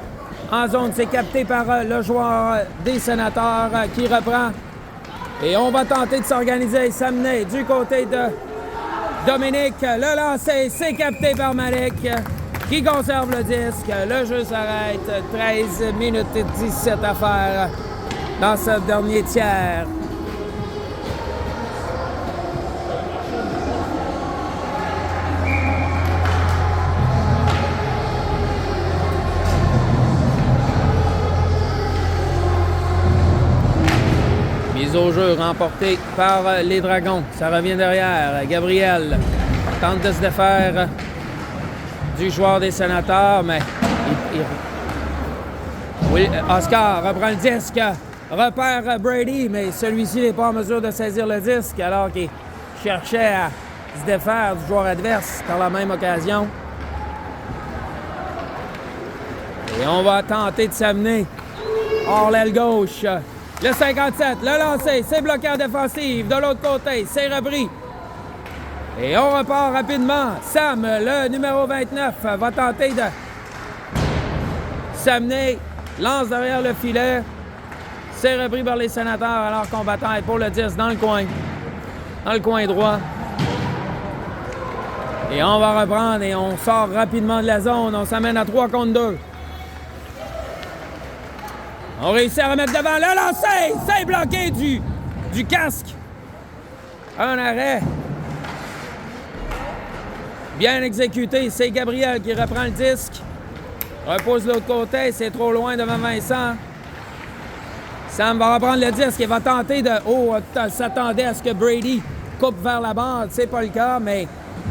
en zone. C'est capté par le joueur des Sénateurs qui reprend. Et on va tenter de s'organiser et s'amener du côté de Dominique. Le lancer, c'est capté par Malek qui conserve le disque. Le jeu s'arrête. 13 minutes et 17 à faire dans ce dernier tiers. Mise au jeu remportée par les Dragons. Ça revient derrière. Gabriel tente de se défaire du joueur des Sénateurs, mais oui, Oscar reprend le disque, repère Brady, mais celui-ci n'est pas en mesure de saisir le disque alors qu'il cherchait à se défaire du joueur adverse par la même occasion. Et on va tenter de s'amener hors l'aile gauche. Le 57, le lancer, c'est bloqué en défensive. De l'autre côté, c'est repris. Et on repart rapidement. Sam, le numéro 29, va tenter de s'amener. Lance derrière le filet. C'est repris par les Sénateurs alors qu'on bataille pour le 10 dans le coin. Dans le coin droit. Et on va reprendre et on sort rapidement de la zone. On s'amène à 3 contre 2. On réussit à remettre devant le lancer. C'est bloqué du casque. Un arrêt. Bien exécuté. C'est Gabriel qui reprend le disque. Repose de l'autre côté. C'est trop loin devant Vincent. Sam va reprendre le disque et va tenter de... Oh, s'attendait à ce que Brady coupe vers la bande. C'est pas le cas, mais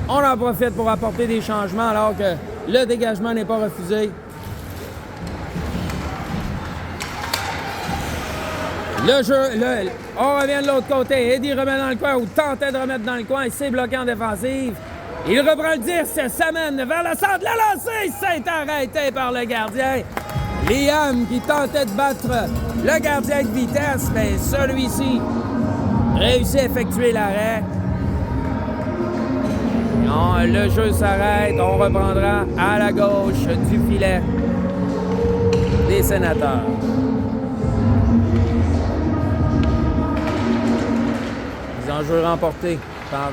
on en profite pour apporter des changements alors que le dégagement n'est pas refusé. Le jeu, on revient de l'autre côté. Eddie remet dans le coin ou tentait de remettre dans le coin. C'est bloqué en défensive. Il reprend le 10, s'amène vers le centre. Le lancer, c'est arrêté par le gardien. Liam qui tentait de battre le gardien de vitesse, mais celui-ci réussit à effectuer l'arrêt. Le jeu s'arrête. On reprendra à la gauche du filet des Sénateurs. Enjeu remporté par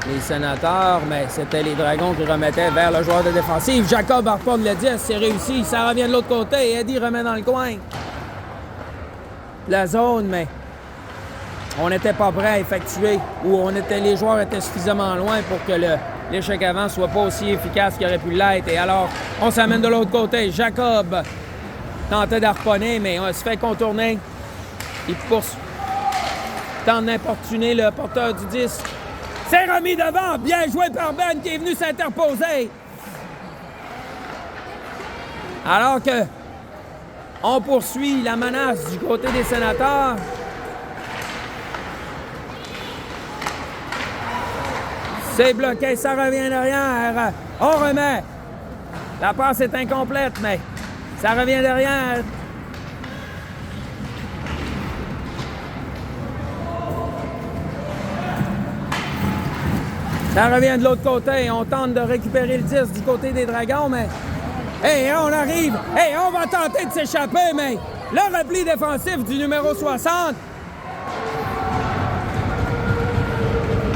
les Sénateurs, mais c'était les Dragons qui remettaient vers le joueur de défensive. Jacob harponne le 10, c'est réussi. Ça revient de l'autre côté. Eddie remet dans le coin la zone, mais on n'était pas prêt à effectuer ou les joueurs étaient suffisamment loin pour que l'échec avant ne soit pas aussi efficace qu'il aurait pu l'être. Et alors, on s'amène de l'autre côté. Jacob tentait d'harponner, mais on se fait contourner. Il tente d'importuner le porteur du disque. C'est remis devant. Bien joué par Ben qui est venu s'interposer. Alors que on poursuit la menace du côté des Sénateurs. C'est bloqué, ça revient derrière. On remet. La passe est incomplète, mais ça revient derrière. Ça revient de l'autre côté. On tente de récupérer le 10 du côté des Dragons, mais... Hey, on arrive! Hey, on va tenter de s'échapper, mais le repli défensif du numéro 60...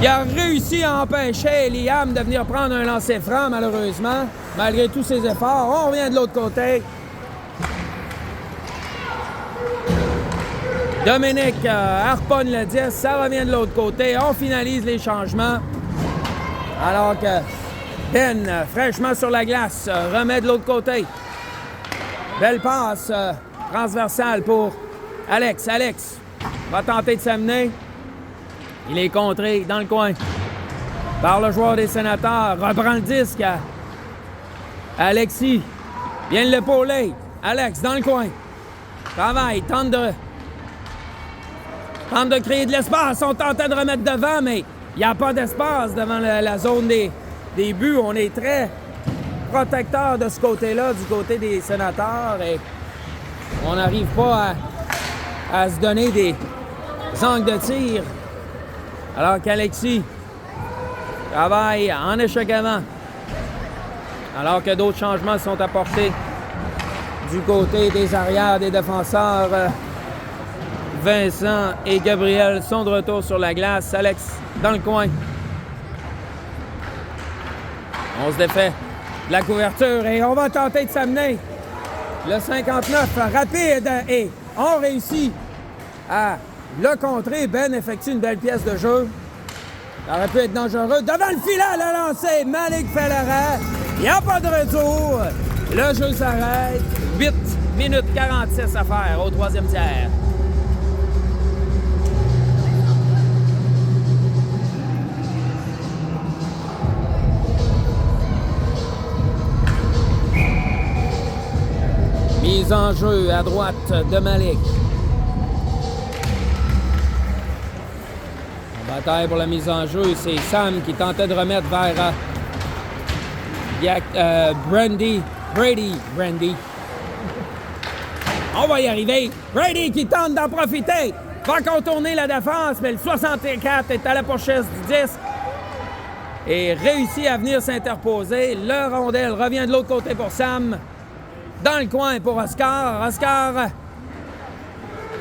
Il a réussi à empêcher Liam de venir prendre un lancer franc, malheureusement, malgré tous ses efforts. On revient de l'autre côté. Dominique harponne le 10, ça revient de l'autre côté. On finalise les changements. Alors que Ben, fraîchement sur la glace, remet de l'autre côté. Belle passe transversale pour Alex. Alex va tenter de s'amener. Il est contré dans le coin par le joueur des Sénateurs. Reprend le disque à Alexis. Vient l'épauler. Alex dans le coin. Travaille. Tente de créer de l'espace. On tentait de remettre devant, mais il n'y a pas d'espace devant la zone des buts. On est très protecteur de ce côté-là, du côté des Sénateurs. Et on n'arrive pas à se donner des angles de tir. Alors qu'Alexis travaille en échec avant. Alors que d'autres changements sont apportés du côté des arrières des défenseurs. Vincent et Gabriel sont de retour sur la glace. Alex dans le coin. On se défait de la couverture et on va tenter de s'amener. Le 59 rapide et on réussit à le contrer. Ben effectue une belle pièce de jeu. Ça aurait pu être dangereux. Devant le filet, le lancer. Malik fait l'arrêt. Il n'y a pas de retour. Le jeu s'arrête. 8 minutes 46 à faire au troisième tiers. Mise en jeu à droite de Malik. En bataille pour la mise en jeu, c'est Sam qui tentait de remettre vers Brady. On va y arriver. Brady qui tente d'en profiter. Va contourner la défense, mais le 64 est à la pochette du disque et réussit à venir s'interposer. Le rondelle revient de l'autre côté pour Sam. Dans le coin pour Oscar. Oscar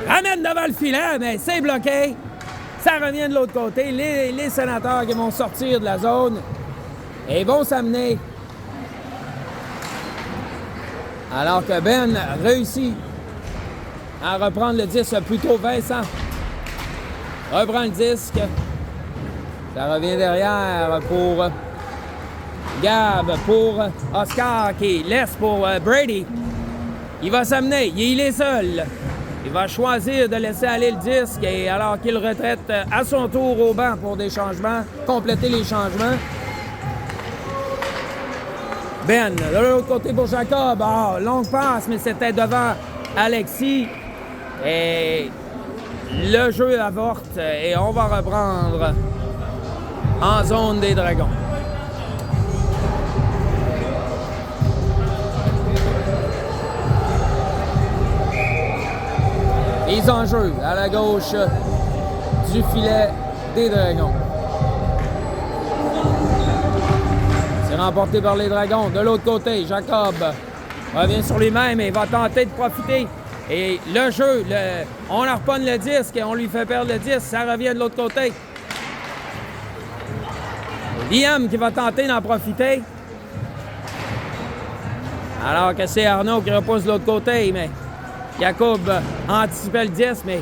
ramène devant le filet, mais c'est bloqué. Ça revient de l'autre côté. Les sénateurs qui vont sortir de la zone et vont s'amener. Alors que Ben réussit à reprendre le disque, plutôt Vincent reprend le disque. Ça revient derrière pour Gab, pour Oscar qui laisse pour Brady. Il va s'amener, il est seul. Il va choisir de laisser aller le disque et alors qu'il retraite à son tour au banc pour des changements, compléter les changements. Ben, de l'autre côté pour Jacob. Ah, longue passe, mais c'était devant Alexis. Et le jeu avorte et on va reprendre en zone des Dragons. Mise en jeu à la gauche du filet des Dragons. C'est remporté par les Dragons. De l'autre côté, Jacob revient sur lui-même et va tenter de profiter. Et le jeu, on leur pogne le disque et on lui fait perdre le disque. Ça revient de l'autre côté. Liam qui va tenter d'en profiter. Alors que c'est Arnaud qui repousse de l'autre côté, mais Jacob anticipait le disque, mais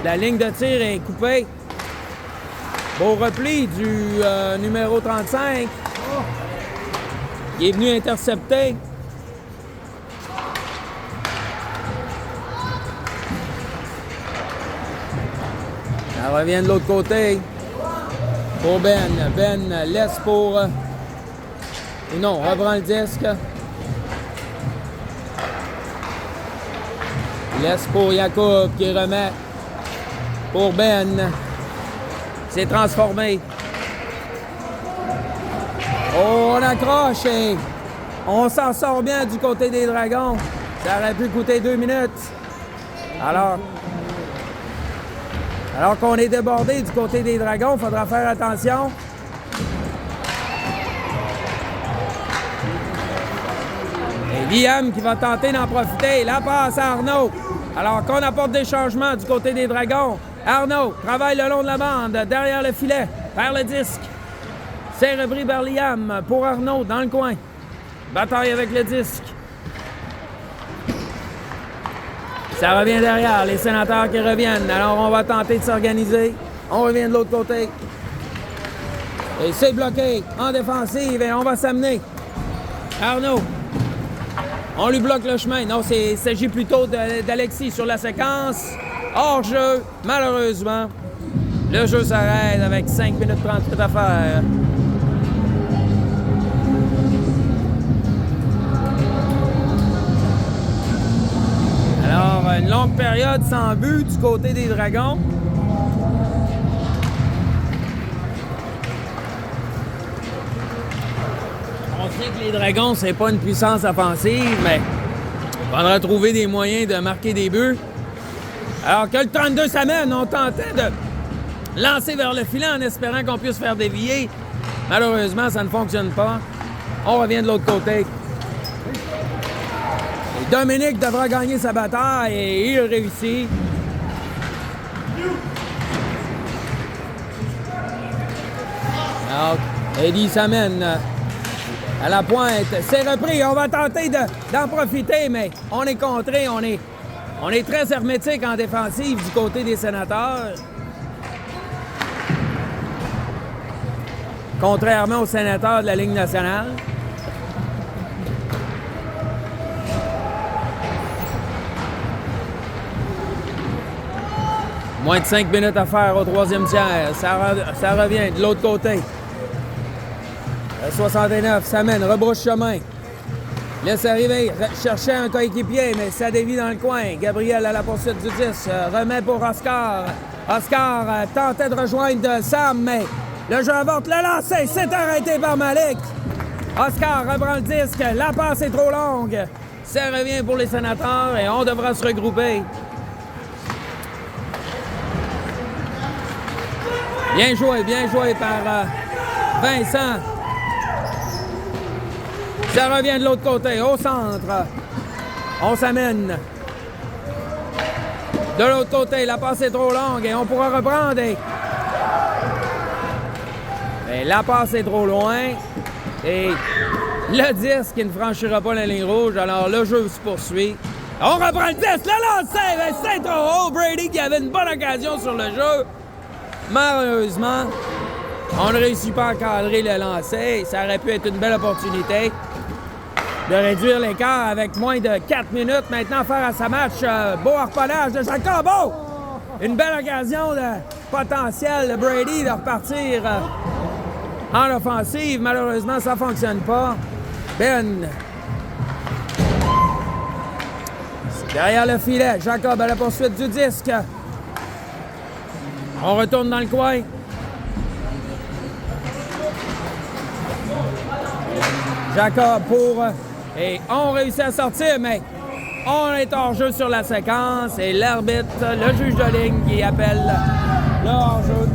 la ligne de tir est coupée. Beau repli du numéro 35. Il est venu intercepter. Ça revient de l'autre côté pour Ben. Ben laisse pour... non, reprend le disque. Laisse pour Jacob qui remet pour Ben. C'est transformé. Oh, on accroche et on s'en sort bien du côté des Dragons. Ça aurait pu coûter 2 minutes. Alors qu'on est débordé du côté des Dragons, il faudra faire attention. Et Liam qui va tenter d'en profiter. La passe à Arnaud. Alors qu'on apporte des changements du côté des Dragons. Arnaud travaille le long de la bande, derrière le filet, vers le disque. C'est repris par Liam pour Arnaud dans le coin. Bataille avec le disque. Ça revient derrière, les sénateurs qui reviennent. Alors on va tenter de s'organiser. On revient de l'autre côté. Et c'est bloqué en défensive et on va s'amener. Arnaud. On lui bloque le chemin. Non, il s'agit plutôt d'Alexis sur la séquence. Hors jeu, malheureusement. Le jeu s'arrête avec 5 minutes 38 à faire. Alors, une longue période sans but du côté des Dragons. On sait que les Dragons, c'est pas une puissance offensive, mais il faudra trouver des moyens de marquer des buts. Alors que le 32 s'amène, on tentait de lancer vers le filet en espérant qu'on puisse faire dévier. Malheureusement, ça ne fonctionne pas. On revient de l'autre côté. Et Dominique devra gagner sa bataille et il réussit. Alors, Eddie s'amène à la pointe. C'est repris. On va tenter d'en profiter, mais on est contré. On est très hermétique en défensive du côté des Sénateurs. Contrairement aux Sénateurs de la Ligue nationale. Moins de 5 minutes à faire au troisième tiers. Ça revient de l'autre côté. Le 69 s'amène, rebrousse chemin. Laisse arriver, chercher un coéquipier, mais ça dévie dans le coin. Gabriel à la poursuite du 10, remet pour Oscar. Oscar tentait de rejoindre Sam, mais le jeu avorte, le lancer, c'est arrêté par Malik. Oscar reprend le disque, la passe est trop longue. Ça revient pour les Sénateurs et on devra se regrouper. Bien joué par Vincent. Ça revient de l'autre côté, au centre. On s'amène. De l'autre côté, la passe est trop longue et on pourra reprendre. Et la passe est trop loin. Et le disque qui ne franchira pas la ligne rouge. Alors le jeu se poursuit. On reprend le disque, le lancer, mais c'est trop haut. Brady qui avait une bonne occasion sur le jeu. Malheureusement, on ne réussit pas à cadrer le lancer. Ça aurait pu être une belle opportunité de réduire l'écart avec moins de 4 minutes. Maintenant, faire à sa match, beau harponnage de Jacob. Oh! Une belle occasion de potentiel de Brady de repartir en offensive. Malheureusement, ça ne fonctionne pas. Ben. Derrière le filet, Jacob à la poursuite du disque. On retourne dans le coin. Jacob pour... Et on réussit à sortir, mais on est hors-jeu sur la séquence. Et l'arbitre, le juge de ligne qui appelle le hors-jeu.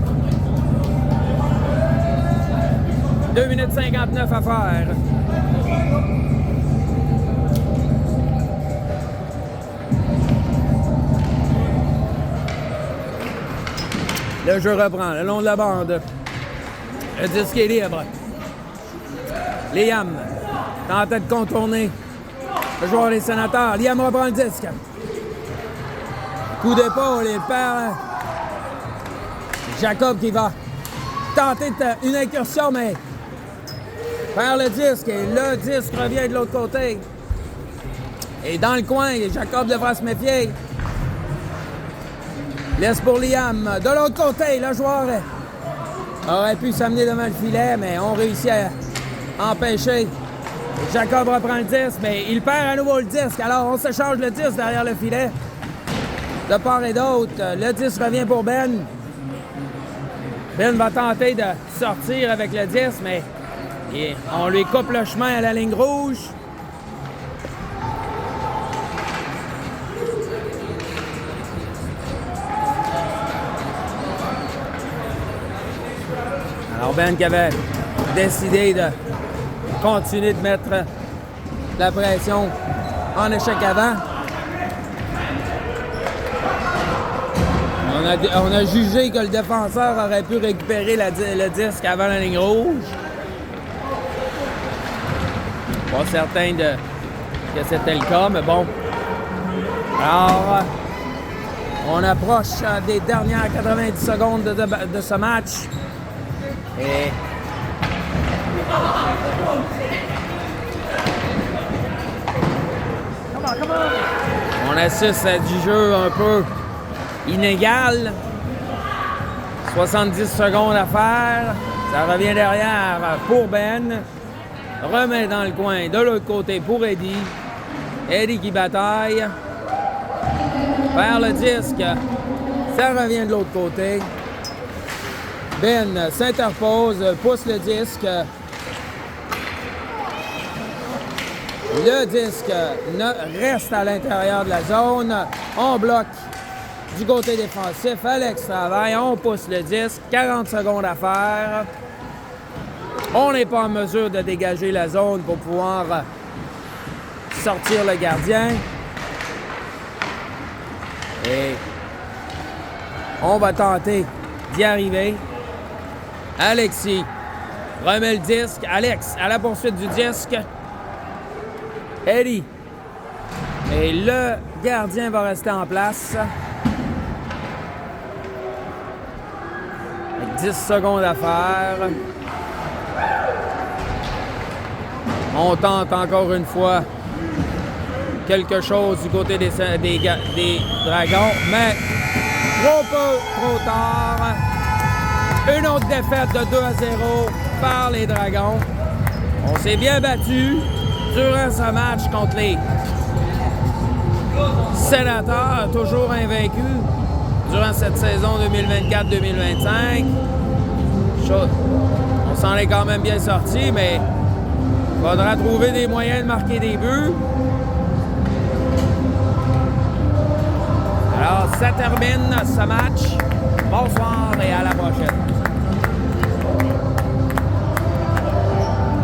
2 minutes 59 à faire. Le jeu reprend le long de la bande. Le disque est libre. Liam tentait de contourner le joueur des Sénateurs. Liam reprend le disque. Coup d'épaule et le perd. Jacob qui va tenter une incursion, mais perd le disque. Et le disque revient de l'autre côté. Et dans le coin, Jacob devra se méfier. Laisse pour Liam. De l'autre côté, le joueur aurait pu s'amener devant le filet, mais on réussit à empêcher. Jacob reprend le disque, mais il perd à nouveau le disque. Alors, on s'échange le disque derrière le filet. De part et d'autre, le disque revient pour Ben. Ben va tenter de sortir avec le disque, mais on lui coupe le chemin à la ligne rouge. Alors Ben qui avait décidé de continuer de mettre la pression en échec avant. On a jugé que le défenseur aurait pu récupérer le disque avant la ligne rouge. Pas certain que c'était le cas, mais bon. Alors, on approche des dernières 90 secondes de ce match. Et on assiste à du jeu un peu inégal. 70 secondes à faire. Ça revient derrière pour Ben. Remet dans le coin de l'autre côté pour Eddie. Eddie qui bataille. Perd le disque. Ça revient de l'autre côté. Ben s'interpose, pousse le disque. Le disque reste à l'intérieur de la zone. On bloque du côté défensif. Alex travaille, on pousse le disque. 40 secondes à faire. On n'est pas en mesure de dégager la zone pour pouvoir sortir le gardien. Et on va tenter d'y arriver. Alexis remet le disque. Alex à la poursuite du disque. Eddie. Et le gardien va rester en place. Avec 10 secondes à faire. On tente encore une fois quelque chose du côté des Dragons, mais trop peu, trop tard. Une autre défaite de 2-0 par les Dragons. On s'est bien battu. durant ce match contre les Sénateurs, toujours invaincus durant cette saison 2024-2025. On s'en est quand même bien sorti, mais il faudra trouver des moyens de marquer des buts. Alors, ça termine ce match. Bonsoir et à la prochaine.